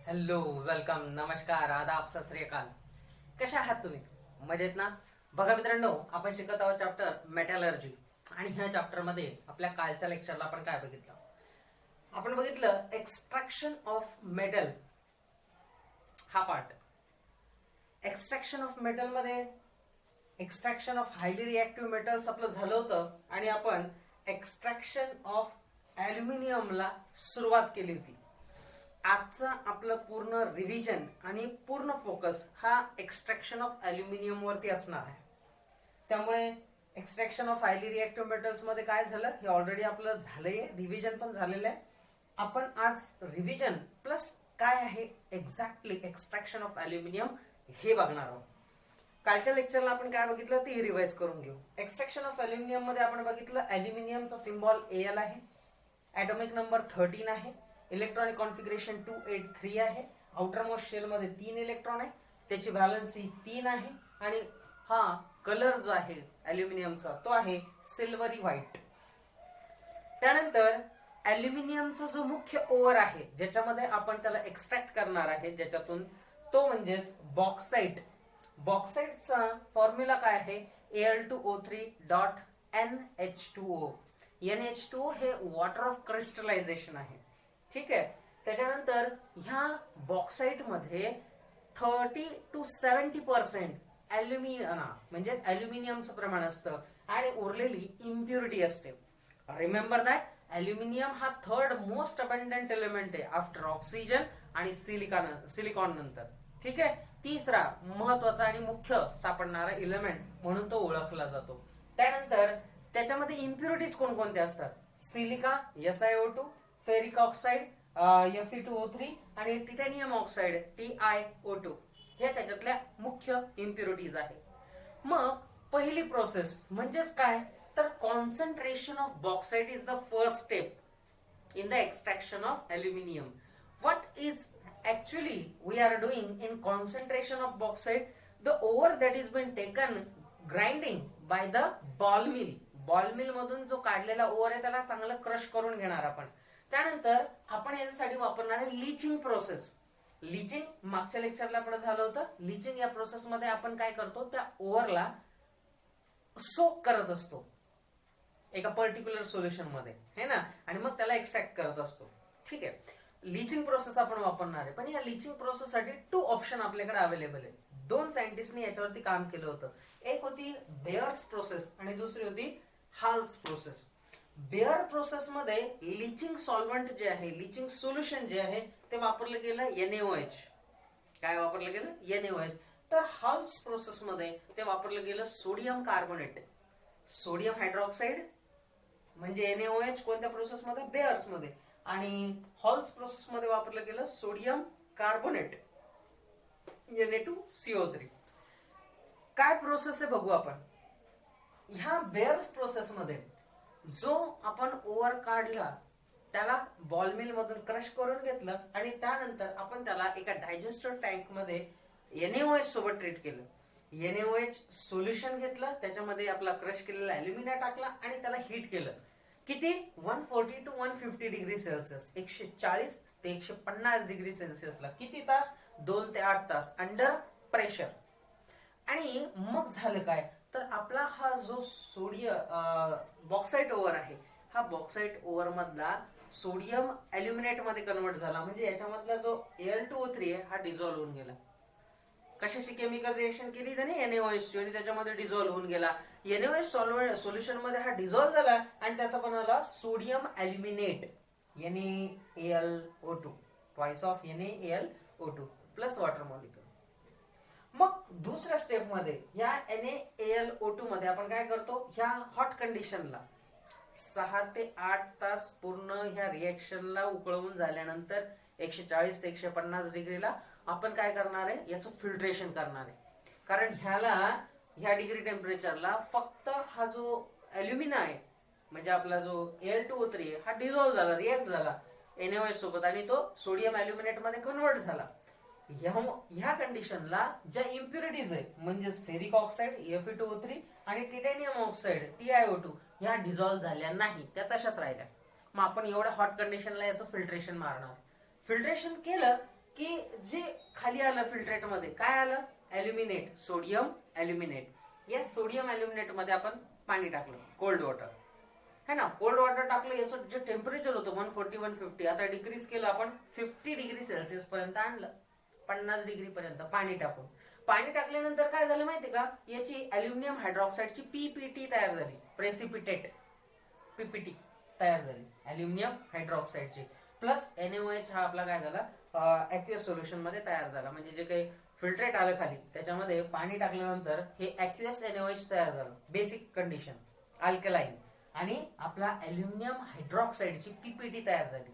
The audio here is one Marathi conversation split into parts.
हॅलो, वेलकम, नमस्कार, आदाब, सत श्री अकाल. कशा आहात तुम्ही? मजेत ना? बघा मित्रांनो, आपण शिकत आहोत चॅप्टर मेटॅलर्जी. आणि ह्या चॅप्टर मध्ये आपल्या कालच्या लेक्चरला आपण काय बघितलं? आपण बघितलं एक्स्ट्रॅक्शन ऑफ मेटल हा पार्ट. एक्स्ट्रॅक्शन ऑफ मेटल मध्ये extraction of highly reactive metals आपलं झालं होतं आणि आपण एक्स्ट्रॅक्शन ऑफ ॲल्युमिनियमला सुरुवात केली होती. आजचा आपलं पूर्ण रिव्हिजन आणि पूर्ण फोकस हा एक्स्ट्रॅक्शन ऑफ ॲल्युमिनियम वरती असणार आहे. त्यामुळे extraction of highly reactive metals मध्ये काय झालं हे ऑलरेडी आपलं झालंय, रिव्हिजन पण झालेलं आहे. आपण आज रिव्हिजन प्लस काय आहे एक्झॅक्टली एक्स्ट्रॅक्शन ऑफ ॲल्युमिनियम हे बघणार आहोत. कालच्या लेक्चरला आपण काय बघितलं ते रिवाइज करून घेऊ. एक्स्ट्रॅक्शन ऑफ ॲल्युमिनियम मध्ये आपण बघितलं ॲल्युमिनियमचा सिम्बॉल Al आहे, ॲटॉमिक नंबर 13 आहे, इलेक्ट्रॉनिक कॉन्फिगरेशन 283 आहे, आउटर मोस्ट शेल मध्ये 3 इलेक्ट्रॉन आहे, त्याची व्हॅलन्सी 3 आहे आणि हा कलर जो आहे ॲल्युमिनियमचा तो आहे सिल्वरी व्हाईट. त्यानंतर ॲल्युमिनियमचा जो मुख्य ओअर आहे ज्याच्यामध्ये आपण त्याला एक्स्ट्रॅक्ट करणार आहे ज्याच्यातून तो म्हणजेच बॉक्साइट. बॉक्साइटचा फॉर्म्युला काय आहे? Al2O3.NH2O. NH2O हे वॉटर ऑफ क्रिस्टलायझेशन आहे. ठीक आहे. त्याच्यानंतर ह्या बॉक्साइट मध्ये 30 to 70% ॲल्युमिनियम म्हणजेच ॲल्युमिनियमचं प्रमाण असतं आणि उरलेली इम्प्युरिटी असते. रिमेंबर दॅट ॲल्युमिनियम हा थर्ड मोस्ट अबंडंट एलिमेंट आहे आफ्टर ऑक्सिजन आणि सिलिकॉन नंतर. ठीक आहे. तिसरा महत्वाचा आणि मुख्य सापडणारा एलिमेंट म्हणून तो ओळखला जातो. त्यानंतर त्याच्यामध्ये इम्प्युरिटीज कोणकोणत्या असतात? Silica SiO2, ferric oxide Fe2O3 आणि टिटॅनियम ऑक्साइड TiO2 हे त्याच्यातल्या मुख्य इम्प्युरिटीज आहेत. मग पहिली प्रोसेस म्हणजेच काय तर concentration of bauxite is the first step in the extraction of aluminium. What is actually we are doing in concentration of bauxite? The ore that is been taken grinding by the ball mill. Ball mill मधून जो काढलेला ओर आहे त्याला चांगलं क्रश करून घेणार आपण. त्यानंतर आपण याच्यासाठी वापरणार आहे लिचिंग प्रोसेस. लिचिंग मागच्या लेक्चरला आपण झालं होतं. लिचिंग या प्रोसेस मध्ये आपण काय करतो त्या ओरला सोक करत असतो एका पर्टिक्युलर सोल्युशन मध्ये है ना, आणि मग त्याला एक्स्ट्रॅक्ट करत असतो. ठीक आहे. लिचिंग प्रोसेस आपण वापरणार आहे. पण या लिचिंग प्रोसेस साठी 2 ऑप्शन आपल्याकडे अवेलेबल आहे. 2 सायंटिस्टनी याच्यावरती काम केलं होतं. एक होती बेअर्स प्रोसेस आणि दुसरी होती हाल्स प्रोसेस. बेअर प्रोसेस मध्ये लिचिंग सॉल्व्हंट जे आहे, लिचिंग सोल्युशन जे आहे ते वापरलं गेलं NaOH. काय वापरलं गेलं? NaOH. तर हाल्स प्रोसेस मध्ये ते वापरलं गेलं सोडियम कार्बोनेट, सोडियम हायड्रॉक्साइड म्हणजे NaOH. कोणत्या प्रोसेस मध्ये? बेअर्स मध्ये. आणि हॉल्स प्रोसेस मध्ये वापरलं गेलं सोडियम कार्बोनेट Na2CO3. काय प्रोसेस आहे बघू आपण. ह्या बेअर्स प्रोसेस मध्ये जो आपण ओव्हर काढला त्याला बॉल मिल मधून क्रश करून घेतलं आणि त्यानंतर आपण त्याला एका डायजेस्टर टँक मध्ये NaOH सोबत ट्रीट केलं. NaOH सोल्युशन घेतलं, त्याच्यामध्ये आपला क्रश केलेला ॲल्युमिनियम टाकला आणि त्याला हीट केलं. किती? 140 to 150 डिग्री सेल्सिअस, 140 ते 150 डिग्री सेल्सिअसला. किती तास? 2 ते 8 तास अंडर प्रेशर. आणि मग झालं काय तर आपला हा जो बॉक्साइट ओव्हर आहे हा बॉक्साइट ओव्हर मधला सोडियम ॲल्युमिनेट मध्ये कन्वर्ट झाला. म्हणजे याच्यामधला जो Al2O3 आहे हा डिझॉल्व्ह होऊन गेला. कशाशी केमिकल रिएक्शन केली त्याने? NaOH आणि त्याच्यामध्ये डिझॉल्व्ह होऊन गेला. NaOH सोल्युशन मध्ये हा डिझॉल्व्ह झाला आणि त्याचा बनवला sodium aluminate NaAlO2, twice of NaAlO2 plus water molecule. मग दुसऱ्या स्टेप मध्ये या NaAlO2 मध्ये आपण काय करतो? ह्या हॉट कंडिशनला 6 ते 8 तास पूर्ण ह्या रिएक्शनला उकळवून झाल्यानंतर 140 ते 150 डिग्रीला आपण काय करणार आहे? याचं फिल्ट्रेशन करणार आहे. कारण ह्या डिग्री टेम्परेचरला फक्त हा जो ॲल्युमिना आहे म्हणजे आपला जो Al2O3 आहे हा डिझॉल्व्ह झाला, रिएक्ट झाला NaOH सोबत आणि तो सोडियम ॲल्युमिनेट मध्ये कन्वर्ट झाला. ह्या कंडिशनला ज्या इम्प्युरिटीज आहे म्हणजेच फेरिक ऑक्साइड Fe2O3 आणि टिटॅनियम ऑक्साइड TiO2 ह्या डिझॉल्व्ह झाल्या नाही, त्या तशाच राहिल्या. मग आपण एवढ्या हॉट कंडिशनला याचं फिल्ट्रेशन मारणार. फिल्ट्रेशन केलं की जे खाली आलं फिल्ट्रेट मध्ये काय आलं, अल्युमिनेट, सोडियम अल्युमिनेट. या सोडियम अल्युमिनेट मध्ये आपण पाणी टाकलं, कोल्ड वॉटर है ना. कोल्ड वॉटर टाकलं, याचं जे टेम्परेचर होतं 140 150 आता डिक्रीज केलं आपण 50 डिग्री सेल्सिअस पर्यंत आणलं, 50 डिग्री पर्यंत पाणी टाकून. पाणी टाकल्यानंतर काय झालं माहिती का, याची अल्युमिनियम हायड्रॉक्साईडची पीपीटी तयार झाली, प्रेसिपिटेट पीपीटी तयार झाली अल्युमिनियम हायड्रॉक्साईडची. प्लस NaOH हा आपला काय झाला, ऍक्वियस सोल्युशन मध्ये तयार झाला. म्हणजे जे काही फिल्ट्रेट आलं खाली त्याच्यामध्ये पाणी टाकल्यानंतर हे ऍक्वियस NaOH तयार झालं, बेसिक कंडिशन अल्कलाइन, आणि आपला अल्युमिनियम हायड्रॉक्साईडची पीपीटी तयार झाली.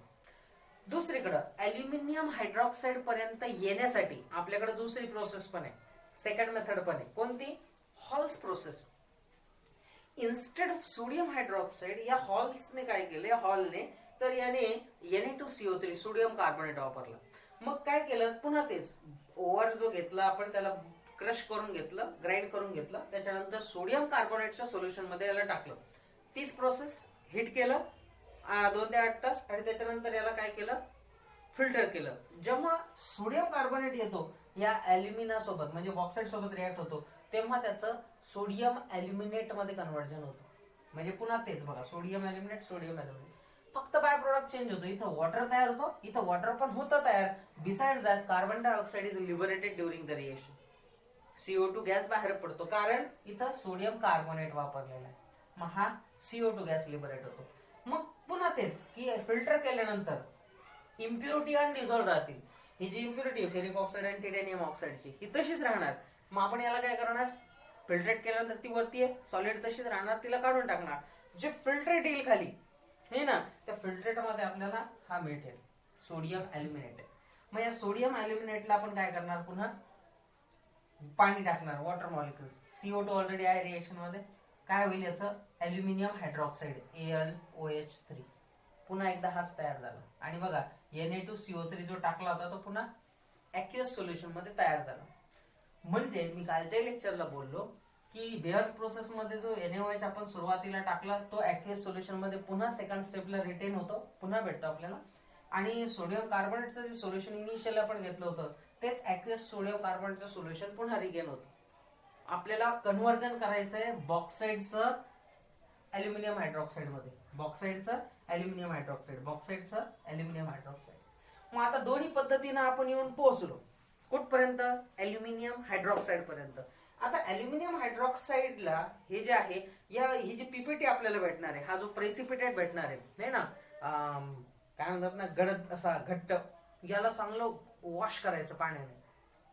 दुसरीकडे अल्युमिनियम हायड्रॉक्साईड पर्यंत येण्यासाठी आपल्याकडे दुसरी प्रोसेस पण आहे, सेकंड मेथड पण आहे. कोणती, halls process. Instead of sodium hydroxide या हॉल्सने काय केलं, या हॉलने तर याने Na2CO3 सोडियम कार्बोनेट वापरला. मग काय केलं, पुन्हा तेच ओव्हर जो घेतला आपण त्याला क्रश करून घेतलं, ग्राइंड करून घेतलं, त्याच्यानंतर सोडियम कार्बोनेटच्या सोल्युशन मध्ये याला टाकलं. तीच प्रोसेस, हिट केलं 2 ते 8 तास, आणि त्याच्यानंतर याला काय केलं, फिल्टर केलं. जेव्हा सोडियम कार्बोनेट येतो या अल्युमिना सोबत म्हणजे बॉक्साईड सोबत रिॲक्ट होतो, तेव्हा त्याचं सोडियम अल्युमिनेट मध्ये कन्व्हर्जन होतं. म्हणजे पुन्हा तेच बघा, सोडियम अल्युमिनेट, सोडियम अल्युमिनेट, फक्त बाय प्रोडक्ट चेंज होतो. इथं वॉटर तयार होतो, इथं वॉटर पण होतं तयार. Beside that carbon dioxide is liberated during the reaction. CO2 gas बाहेर पडतो, कारण इथं सोडियम कार्बोनेट वापरलेला आहे. मग हा CO2 गॅस लिबरेट होतो. मग पुन्हा तेच की फिल्टर केल्यानंतर इम्प्युरिटी अनडिझॉल्व्ड राहतील. ही जी इम्प्युरिटी आहे फेरिक ऑक्साईड आणि टिटॅनियम ऑक्साईडची, ही तशीच राहणार. मग आपण याला काय करणार, फिल्ट्रेट केल्यानंतर ती वरती आहे सॉलिड तशीच राहणार, तिला काढून टाकणार. जे फिल्ट्रेट येईल खाली हे ना, त्या फिल्ट्रेट मध्ये आपल्याला हा मिळेल सोडियम अल्युमिनेट. मग या सोडियम अल्युमिनेटला आपण काय करणार, पुन्हा पाणी टाकणार, वॉटर मॉलिक्युल्स. CO2 ऑलरेडी आहे रिएक्शन मध्ये, काय होईल याचं, अल्युमिनियम हायड्रॉक्साईड AlOH3. पुन्हा एकदा हाच तयार झाला. आणि बघा Na2CO3 जो टाकला होता तो पुन्हा ऍक्वियस सोल्युशन मध्ये तयार झाला. म्हणजे मी कालच्या लेक्चरला बोललो की बेअर प्रोसेस मध्ये जो NaOH आपण सुरुवातीला टाकला तो ऍक्वियस सोल्युशन मध्ये पुन्हा सेकंड स्टेपला रिटेन होतो, पुन्हा भेटतो आपल्याला. आणि सोडियम कार्बोनेटचं जे सोल्युशन इनिशियल आपण घेतलं होतं तेच ऍक्वियस सोडियम कार्बोनेटचं सोल्युशन पुन्हा रिगेन होतं. आपल्याला कन्व्हर्जन करायचंय बॉक्साईडचं अल्युमिनियम हायड्रॉक्साईड मध्ये, बॉक्साईडचं अल्युमिनियम हायड्रॉक्साईड, बॉक्साईडचं अल्युमिनियम हायड्रॉक्साईड. मग आता दोन्ही पद्धतीनं आपण येऊन पोहोचलो कुठपर्यंत, अल्युमिनियम हायड्रॉक्साईड पर्यंत. आता अल्युमिनियम हायड्रॉक्साईडला हे जे आहे, ही जी पीपीटी आपल्याला भेटणार आहे, हा जो प्रेसिपिटेट भेटणार आहे नाही ना, काय म्हणतात ना, गडद असा घट्ट, याला चांगलं वॉश करायचं पाण्याने.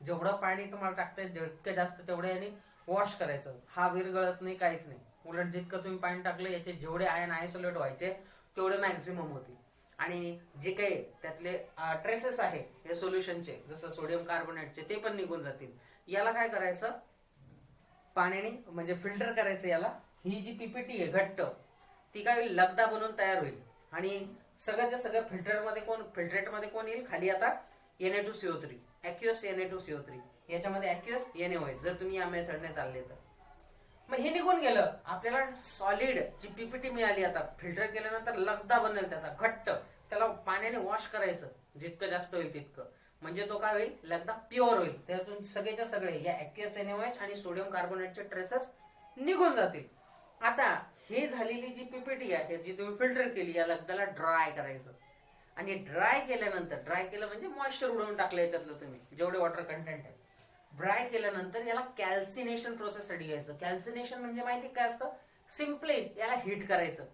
जेवढं पाणी तुम्हाला टाकताय जितकं जास्त तेवढ्याने वॉश करायचं. हा विरघळत नाही, काहीच नाही. उलट जितकं तुम्ही पाणी टाकलं याचे जेवढे आयन आयसोलेट व्हायचे तेवढे मॅक्झिमम होतील. आणि जे काही त्यातले ट्रेसेस आहे या सोल्युशनचे, जसं सोडियम कार्बोनेटचे, ते पण निघून जातील. याला काय करायचं, पाण्याने म्हणजे फिल्टर करायचं याला. ही जी पीपीटी आहे घट्ट, ती काय होईल, लगदा बनवून तयार होईल. आणि सगळ्याच्या सगळं फिल्ट्रेट मध्ये कोण येईल खाली, आता Na2CO3, ऍक्वियस Na2CO3, याच्यामध्ये ऍक्वियस NaOH, जर तुम्ही या मेथडने चालले तर. मग हे निघून गेलं, आपल्याला सॉलिड जी पीपीटी मिळाली. आता फिल्टर केल्यानंतर लगदा बनेल त्याचा घट्ट, त्याला पाण्याने वॉश करायचं जितकं जास्त होईल तितकं. म्हणजे तो काय होईल, लगदा प्युअर होईल. त्यातून सगळेच्या सगळे या ऍक्वियस NaOH आणि सोडियम कार्बोनेटचे ट्रेसेस निघून जातील. आता हे झालेली जी पीपीटी आहे, जी तुम्ही फिल्टर केली, या लगदाला ड्राय करायचं. आणि ड्राय केलं म्हणजे मॉइश्चर उडवून टाकलं याच्यातलं तुम्ही जेवढे वॉटर कंटेंट आहे. ड्राय केल्यानंतर याला कॅल्सिनेशन प्रोसेस साठी घ्यायचं. कॅल्सिनेशन म्हणजे माहिती काय असतं, सिम्पली याला हीट करायचं.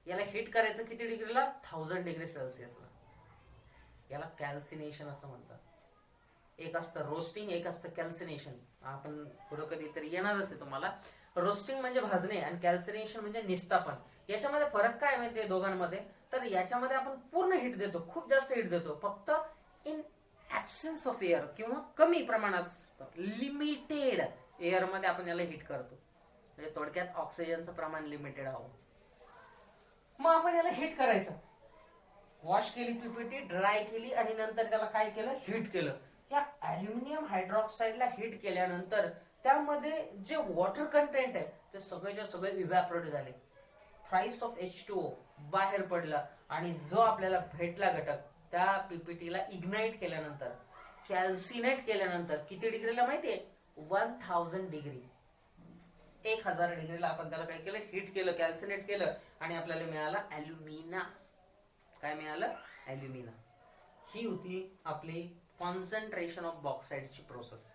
याला हीट करायचं किती डिग्रीला, 1000 डिग्री सेल्सिअसला. याला कॅल्सिनेशन असं म्हणतात. एक असतं रोस्टिंग, एक असतं कॅल्सिनेशन. आपण पुढे कधीतरी येणारच आहे तुम्हाला. रोस्टिंग म्हणजे भाजणे आणि कॅल्सिनेशन म्हणजे निस्तापन. याच्यामध्ये फरक काय माहितीये दोघांमध्ये, तर याच्यामध्ये आपण पूर्ण हीट देतो, खूप जास्त हीट देतो. फक्त इन ऍब्सेन्स ऑफ एअर किंवा कमी प्रमाणात असतं, लिमिटेड एअर मध्ये आपण याला हीट करतो. म्हणजे थोडक्यात ऑक्सिजनचं प्रमाण लिमिटेड हवं. मग आपण याला हीट करायचं. वॉश केली पीपीटी, ड्राय केली आणि नंतर त्याला काय केलं, हीट केलं. या अल्युमिनियम हायड्रॉक्साईडला हीट केल्यानंतर त्यामध्ये जे वॉटर कंटेंट आहे ते सगळेच्या सगळे इव्हॅपोरेट झाले. थ्राइस ऑफ H2O बाहेर पडला आणि जो आपल्याला भेटला घटक त्या पीपीटीला इग्नाइट केल्यानंतर, कॅल्सिनेट केल्यानंतर किती डिग्रीला माहितीये? 1000 डिग्री, 1000 डिग्रीला आपण त्याला काय केलं? हीट केलं, कॅल्सिनेट केलं आणि आपल्याला मिळाला ॲल्युमिना. काय मिळालं? ॲल्युमिना. ही होती आपली कॉन्सन्ट्रेशन ऑफ बॉक्साईटची प्रोसेस,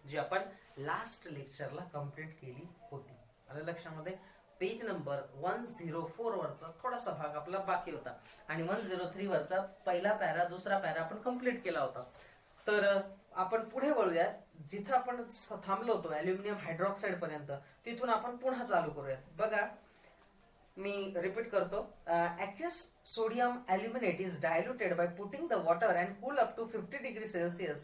जी आपण लास्ट लेक्चरला कंप्लीट केली होती. आलं लक्षामध्ये? पेज नंबर 104 वरचा थोडासा भाग आपला बाकी होता आणि 103 वरचा पहिला पॅरा, दुसरा पॅरा आपण कंप्लीट केला होता. तर आपण पुढे वळूयात. जिथं आपण थांबलो होतो ॲल्युमिनियम हायड्रॉक्साईड पर्यंत, तिथून आपण पुन्हा चालू करूयात. बघा, मी रिपीट करतो. aqueous sodium aluminate is diluted by putting the water and cool up to 50 degrees Celsius.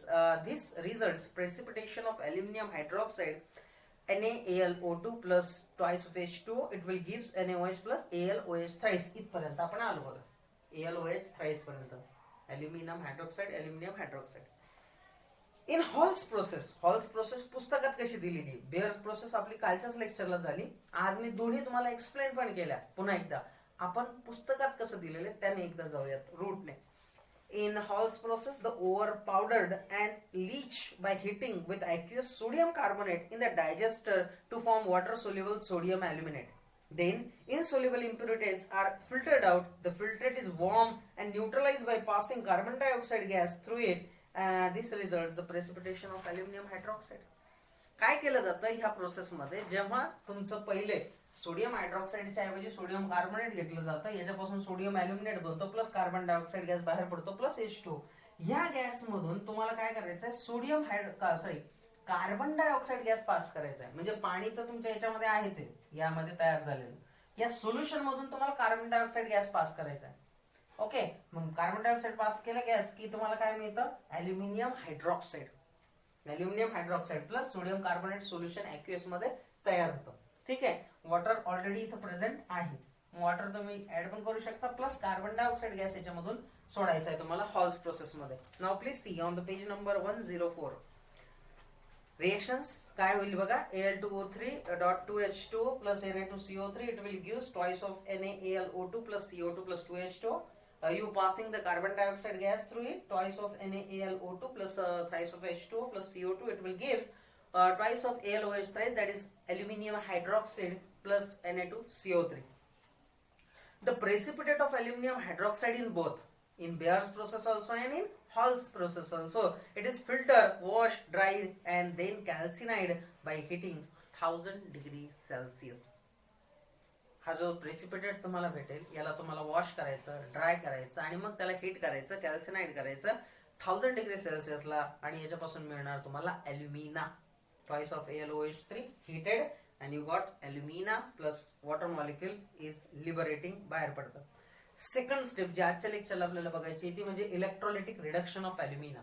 This results precipitation of aluminum hydroxide NaAlO2 plus twice of H2O. It will gives NaOH plus AlOH thrice. इथपर्यंत आपण आलो बघा. AlOH thrice पर्यंत. Aluminum hydroxide. In Hall's process पुस्तकात कशी दिलेली? बेअर्स प्रोसेस आपली कालच्याच लेक्चरला झाली. आज मी दोन्ही तुम्हाला एक्सप्लेन पण केल्या. पुन्हा एकदा आपण पुस्तकात कसं दिलेले त्याने एकदा जाऊयात रूटने. In Hall's process the ore powdered and leach by heating with aqueous sodium carbonate in the digester to form water soluble sodium aluminate. Then insoluble impurities are filtered out. The filtrate is warmed and neutralized by passing carbon dioxide gas through it. This results the precipitation of aluminum hydroxide. काय केलं जातं ह्या प्रोसेसमध्ये? जेव्हा तुमचं पहिले सोडियम हायड्रॉक्साईडच्या ऐवजी सोडियम कार्बोनेट घेतलं जातं, याच्यापासून सोडियम अल्युमिनेट बनतो, प्लस कार्बन डायऑक्साइड गॅस बाहेर पडतो, प्लस H2O. या गॅस मधून तुम्हाला काय करायचंय? कार्बन डायऑक्साइड गॅस पास करायचा आहे. म्हणजे पाणी तर तुमच्या याच्यामध्ये आहेच आहे, यामध्ये तयार झालेलं. या सोल्युशन मधून तुम्हाला कार्बन डायऑक्साइड गॅस पास करायचा आहे. ओके, मग कार्बन डायऑक्साइड पास केला गॅस की तुम्हाला काय मिळतं? Aluminium hydroxide plus sodium carbonate solution aqueous मध्ये तयार होतं. ठीक आहे. वॉटर ऑलरेडी इथं प्रेझेंट आहे. वॉटर तुम्ही ऍड पण करू शकता, प्लस कार्बन डायऑक्साइड गॅस याच्यामधून सोडायचा आहे तुम्हाला हॉल्स प्रोसेस मध्ये. Now please see on the page number 104. Reactions काय होईल बघा. Al2O3.2H2O plus Na2CO3. It will give twice of NaAlO2 plus CO2 plus 2H2O. You passing the carbon dioxide gas through it, twice of NaAlO2 plus thrice of H2O plus CO2. It will gives twice of AlOH thrice, that is aluminium hydroxide plus Na2CO3. The precipitate of aluminium hydroxide in both, in Beer's process also and in Hall's process also, it is filtered, washed, dried and then calcined by heating 1000 degree Celsius. हा जो प्रेसिपिटेट तुम्हाला भेटेल याला तुम्हाला वॉश करायचं, ड्राय करायचं आणि मग त्याला हीट करायचं, कॅल्सिनाइड करायचं 1000 डिग्री सेल्सिअसला आणि याच्यापासून मिळणार तुम्हाला ॲल्युमिना. Twice of AlOH3 heated and you got alumina plus water molecule is liberating, बाहेर पडतं. सेकंड स्टेप जी आजच्या लेक्चरला आपल्याला बघायची ती म्हणजे इलेक्ट्रोलिटिक रिडक्शन ऑफ ॲल्युमिना.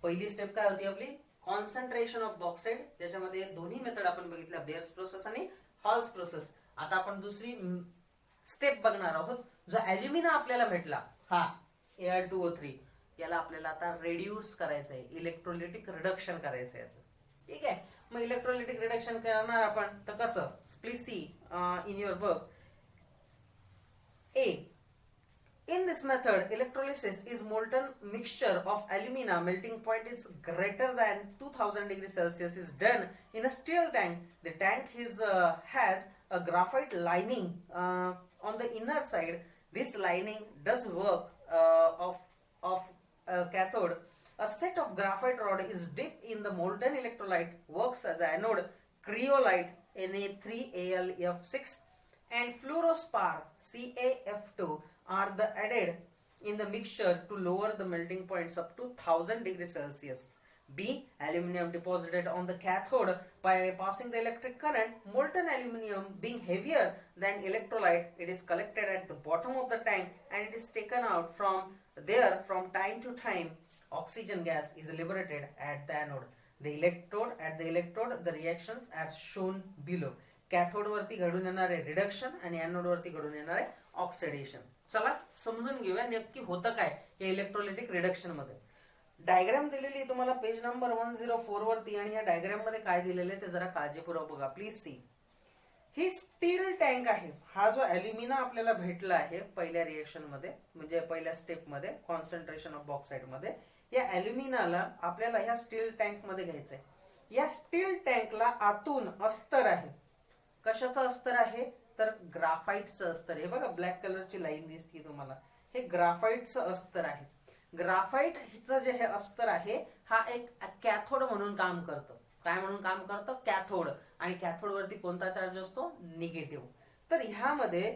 पहिली स्टेप काय होती आपली? Concentration of बॉक्साईड. त्याच्यामध्ये दोन्ही मेथड आपण बघितल्या, बेअर्स प्रोसेस आणि हॉल्स प्रोसेस. आता आपण दुसरी स्टेप बघणार आहोत. जो ॲल्युमिना आपल्याला भेटला हा Al2O3, याला आपल्याला आता रेड्यूस करायचं आहे, इलेक्ट्रोलिटिक रिडक्शन करायचं आहे याचं. ठीक आहे. मग इलेक्ट्रोलिटिक रिडक्शन करणार आपण तर कसं? Please see in your book. In this method, electrolysis is molten mixture of alumina. Melting point is greater than 2000 degrees Celsius is done in a steel tank. The tank has a graphite lining on the inner side. This lining does work of cathode. A set of graphite rod is dipped in the molten electrolyte, works as anode. Cryolite Na3Al(F6) and fluorospar CaF2 are the added in the mixture to lower the melting points up to 1000 degrees Celsius. B. Aluminium deposited on the cathode by passing the electric current. Molten aluminium being heavier than electrolyte, it is collected at the bottom of the tank and it is taken out from there from time to time. Oxygen gas is liberated at the anode. At the electrode, the reactions are shown below. Cathode वरती घडून येणारे रिडक्शन आणि एनोड वरती घडून येणारे ऑक्सिडेशन. चला समजून घेऊया नक्की होतं काय या इलेक्ट्रोलिटिक रिडक्शन मध्ये. डायग्राम दिलेली तुम्हाला पेज नंबर 104 वरती आणि या डायग्राम मध्ये काय दिलेले ते जरा काळजीपूर्वक बघा. Please see. He steel tank आहे. हा जो अल्युमिना आपल्याला भेटला आहे पहिल्या रिएक्शन मध्ये, म्हणजे पहिल्या स्टेप मध्ये कॉन्सन्ट्रेशन ऑफ बॉक्साइट मध्ये, या अल्युमिनाला आपल्याला ह्या स्टील टँक मध्ये घ्यायचंय. या स्टील टँकला आतून अस्तर आहे. कशाचं अस्तर आहे? तर ग्राफाईटचं अस्तर. हे बघा ब्लॅक कलरची लाईन दिसते तुम्हाला, हे ग्राफाईटचं अस्तर आहे. ग्राफाईटचं जे हे अस्तर आहे हा एक कॅथोड म्हणून काम करतं. काय म्हणून काम करतं? कॅथोड. आणि कॅथोड वरती कोणता चार्ज असतो? निगेटिव्ह. तर ह्यामध्ये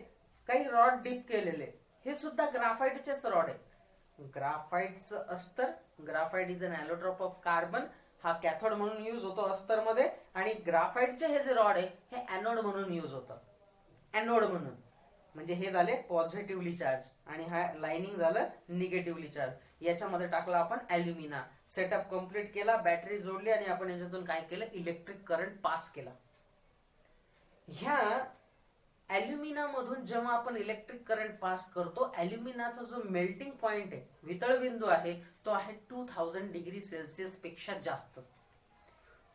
काही रॉड डीप केलेले, हे सुद्धा ग्राफाईटचेच रॉड आहे. ग्राफाईटचं अस्तर, graphite is an allotrope of carbon, हा कॅथोड म्हणून यूज होतो अस्तर मध्ये. आणि ग्राफाईटचे हे जे रॉड आहे हे ॲनोड म्हणून यूज होतं. ॲनोड म्हणून म्हणजे हे झाले पॉझिटिव्हली चार्ज आणि हा लाइनिंग झालं निगेटिव्हली चार्ज. याच्यामध्ये टाकला आपण अल्युमिना. सेटअप कम्प्लीट केला, बॅटरी जोडली आणि आपण याच्यातून काय केलं? इलेक्ट्रिक करंट पास केला. ह्या अल्युमिना मधून जेव्हा आपण इलेक्ट्रिक करंट पास करतो, अल्युमिनाचा जो मेल्टिंग पॉइंट आहे, वितळ बिंदू आहे, तो आहे 2000 डिग्री सेल्सिअस पेक्षा जास्त.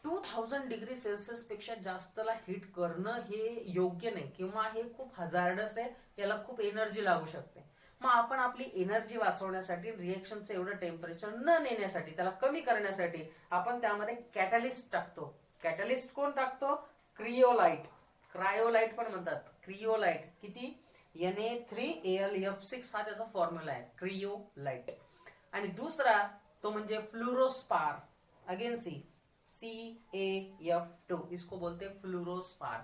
2000 डिग्री सेल्सिअस पेक्षा जास्तला हिट करणं हे योग्य नाही किंवा हे खूप हजार्डस आहे, याला खूप एनर्जी लागू शकते. मग आपण आपली एनर्जी वाचवण्यासाठी, रिएक्शनचं एवढं टेम्परेचर न नेण्यासाठी, त्याला कमी करण्यासाठी आपण त्यामध्ये कॅटलिस्ट टाकतो. कॅटलिस्ट कोण टाकतो? क्रिओलाइट. क्रायोलाइट पण म्हणतात, क्रिओलाइट. किती? Na3Al(F6) हा त्याचा फॉर्म्युला आहे, क्रिओलाइट. आणि दुसरा तो म्हणजे फ्लोरोस्पार. अगेन CaF2, इसको बोलते फ्लोरोस्पार.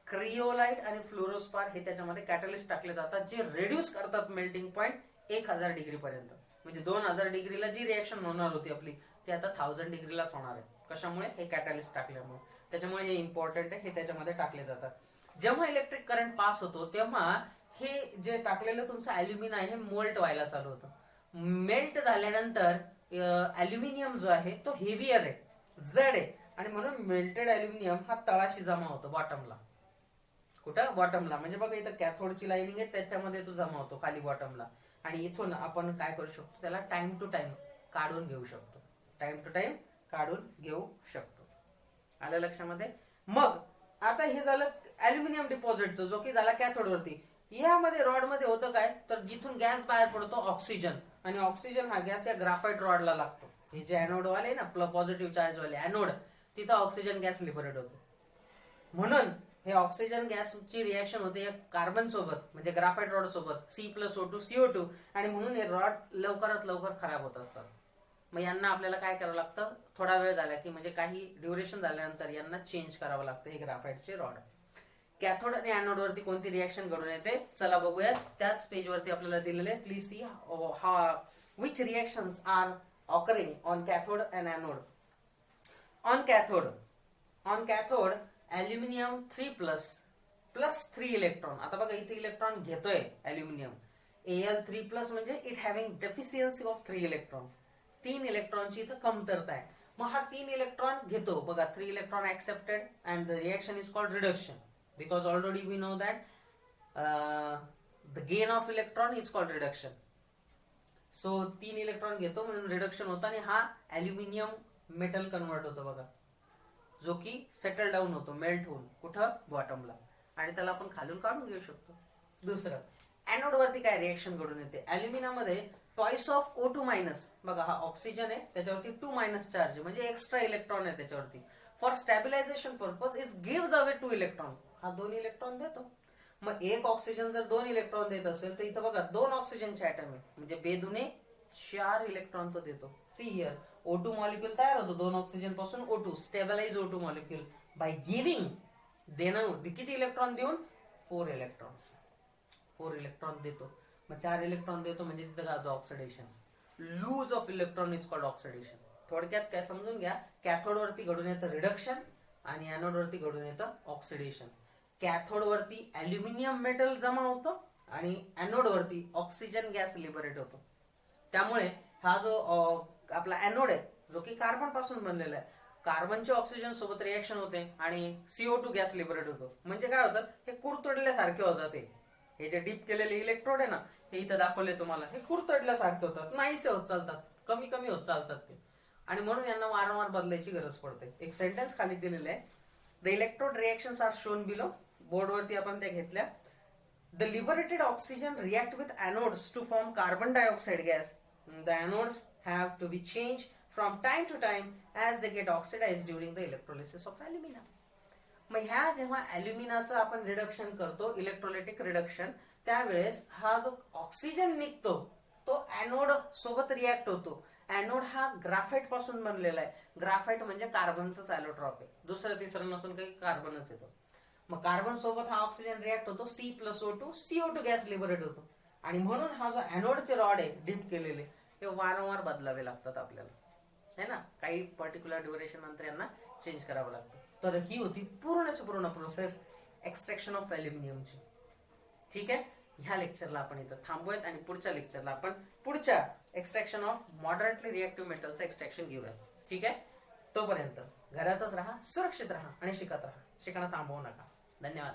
क्रिओलाइट आणि फ्लोरोस्पार हे त्याच्यामध्ये कॅटलिस्ट टाकले जातात, जे रिड्यूस करतात मेल्टिंग पॉइंट 1000 डिग्री पर्यंत. म्हणजे 2000 डिग्रीला जी रिएक्शन होणार होती आपली, ती आता 1000 डिग्रीलाच होणार आहे. कशामुळे? हे कॅटलिस्ट टाकल्यामुळे. त्याच्यामुळे हे इम्पॉर्टंट आहे, हे त्याच्यामध्ये टाकले जातात. जेव्हा इलेक्ट्रिक करंट पास होतो तेव्हा हे जे टाकलेलं तुमचं अल्युमिना आहे हे मोल्ट व्हायला चालू होतं. मेल्ट झाल्यानंतर अल्युमिनियम जो आहे तो हेवियर आहे, जड आहे. आणि म्हणून मेल्टेड अल्युमिनियम हा तळाशी जमा होतो, बॉटमला. कुठं? बॉटमला. म्हणजे बघा इथं कॅथोडची लाइनिंग आहे, त्याच्यामध्ये तो जमा होतो खाली बॉटमला. आणि इथून आपण काय करू शकतो? त्याला टाइम टू टाइम काढून घेऊ शकतो. टाइम टू टाइम काढून घेऊ शकतो. आलं लक्षामध्ये? मग आता हे झालं अल्युमिनियम डिपॉझिटचं, जो की झाला कॅथोड वरती. यामध्ये रॉड मध्ये होतं काय? तर जिथून गॅस बाहेर पडतो ऑक्सिजन, आणि ऑक्सिजन हा गॅस या ग्राफाईट रॉडला लागतो. हे जे ॲनोड वाले ना, पॉझिटिव्ह चार्ज वाले ॲनोड, तिथं ऑक्सिजन गॅस लिबरेट होतो. म्हणून हे ऑक्सिजन गॅसची रिएक्शन होते कार्बन सोबत, म्हणजे ग्राफाईट रॉड सोबत, C+O2 CO2. आणि म्हणून हे रॉड लवकरात लवकर खराब होत असतात. मग यांना आपल्याला काय करावं लागतं? थोडा वेळ झाला की, म्हणजे काही ड्युरेशन झाल्यानंतर यांना चेंज करावं लागतं हे ग्राफाईटचे रॉड. कॅथोड आणि ॲनोड वरती कोणती रिएक्शन घडून येते? चला बघूयात. त्याच पेज वरती आपल्याला दिलेले. Please see which reactions are occurring on cathode and anode. On cathode aluminium 3+ plus 3 electron. आता बघा इथे इलेक्ट्रॉन घेतोय अल्युमिनियम. Al3+ म्हणजे it having deficiency of 3 electron. 3 इलेक्ट्रॉनची इथं कमतरता आहे. मग हा 3 इलेक्ट्रॉन घेतो. बघा 3 electron accepted and the reaction is called reduction, because already we know that the gain of electron is called reduction. So 3 electron घेतो म्हणून रिडक्शन होतं आणि हा अल्युमिनियम मेटल कन्वर्ट होतो बघा, जो की सेटल डाऊन होतो, मेल्ट होऊन. कुठं? बॉटमला. आणि त्याला आपण खालून काढून घेऊ शकतो. दुसरं, ॲनोड वरती काय रिएक्शन घडून येते? अल्युमिना मध्ये ट्वाइस ऑफ O2-, बघा हा ऑक्सिजन आहे, त्याच्यावरती 2- चार्ज आहे, म्हणजे एक्स्ट्रा इलेक्ट्रॉन आहे त्याच्यावरती. For stabilisation purpose it gives away 2 electron. हा 2 इलेक्ट्रॉन देतो. मग एक ऑक्सिजन जर 2 इलेक्ट्रॉन देत असेल तर इथं बघा 2 ऑक्सिजनचे ऍटम आहे, म्हणजे बेदुने 4 इलेक्ट्रॉन तो देतो. सी हिअर O2 मॉलिक्यूल तयार होतो 2 ऑक्सिजन पासून. O2 stabilise O2 molecule by giving, देणं. किती इलेक्ट्रॉन देऊन? 4 इलेक्ट्रॉन्स. 4 इलेक्ट्रॉन देतो. मग 4 इलेक्ट्रॉन देतो म्हणजे तिथं काय होतं? Oxidation. Lose of electron is called oxidation. थोडक्यात काय समजून घ्या, कॅथोड वरती घडून येतं रिडक्शन आणि ॲनोड वरती घडून येतं ऑक्सिडेशन. कॅथोड वरती अल्युमिनियम मेटल जमा होतं आणि ॲनोड वरती ऑक्सिजन गॅस लिबरेट होतो. त्यामुळे हा जो आपला ॲनोड आहे, जो की कार्बन पासून बनलेला आहे, कार्बनचे ऑक्सिजन सोबत रिएक्शन होते आणि CO2 गॅस लिबरेट होतो. म्हणजे काय होतं? हे कुरतडल्यासारखे होतात. हे जे डीप केलेले इलेक्ट्रोड आहे ना, हे इथं दाखवले तुम्हाला, हे कुरतडल्यासारखे होतात, नाहीसे होत चालतात, कमी कमी होत चालतात ते. आणि म्हणून यांना वारंवार बदलायची गरज पडते. एक सेंटेन्स खाली दिलेलं आहे, the electrode reactions are shown below. बोर्डवरती आपण त्या घेतल्या. The liberated oxygen react with anodes to form carbon dioxide gas. The anodes have to be change from time to time as they get oxidise during the electrolysis of alumina. मग ह्या जेव्हा ॲल्युमिनाचं आपण रिडक्शन करतो, इलेक्ट्रोलायटिक रिडक्शन, त्यावेळेस हा जो ऑक्सिजन निघतो तो ऍनोड सोबत रिॲक्ट होतो. ऍनोड हा ग्राफाइट पासून बनलेला आहे. ग्राफाइट म्हणजे कार्बनचं ॲलोट्रॉप आहे, दुसरं तिसरं नसून काही कार्बनच येतो. मग कार्बन सोबत हा ऑक्सिजन रिॲक्ट होतो, C+O2 CO2 गॅस लिबरेट होतो. आणि म्हणून हा जो ऍनोडचे रॉड आहे डिप केलेले, हे वारंवार बदलावे लागतात आपल्याला, है ना. काही पर्टिक्युलर ड्युरेशन नंतर यांना चेंज करावं लागतं. तर ही होती पूर्णची पूर्ण प्रोसेस एक्सट्रॅक्शन ऑफ ॲल्युमिनियमची. ठीक आहे, ह्या लेक्चरला आपण इथं थांबूयात आणि पुढच्या लेक्चरला आपण पुढच्या एक्सट्रॅक्शन ऑफ मॉडरेटली रिएक्टिव्ह मेटलचं एक्सट्रॅक्शन घेऊयात. ठीक आहे, तोपर्यंत घरातच राहा, सुरक्षित राहा आणि शिकत राहा. शिकणं थांबवू नका. धन्यवाद.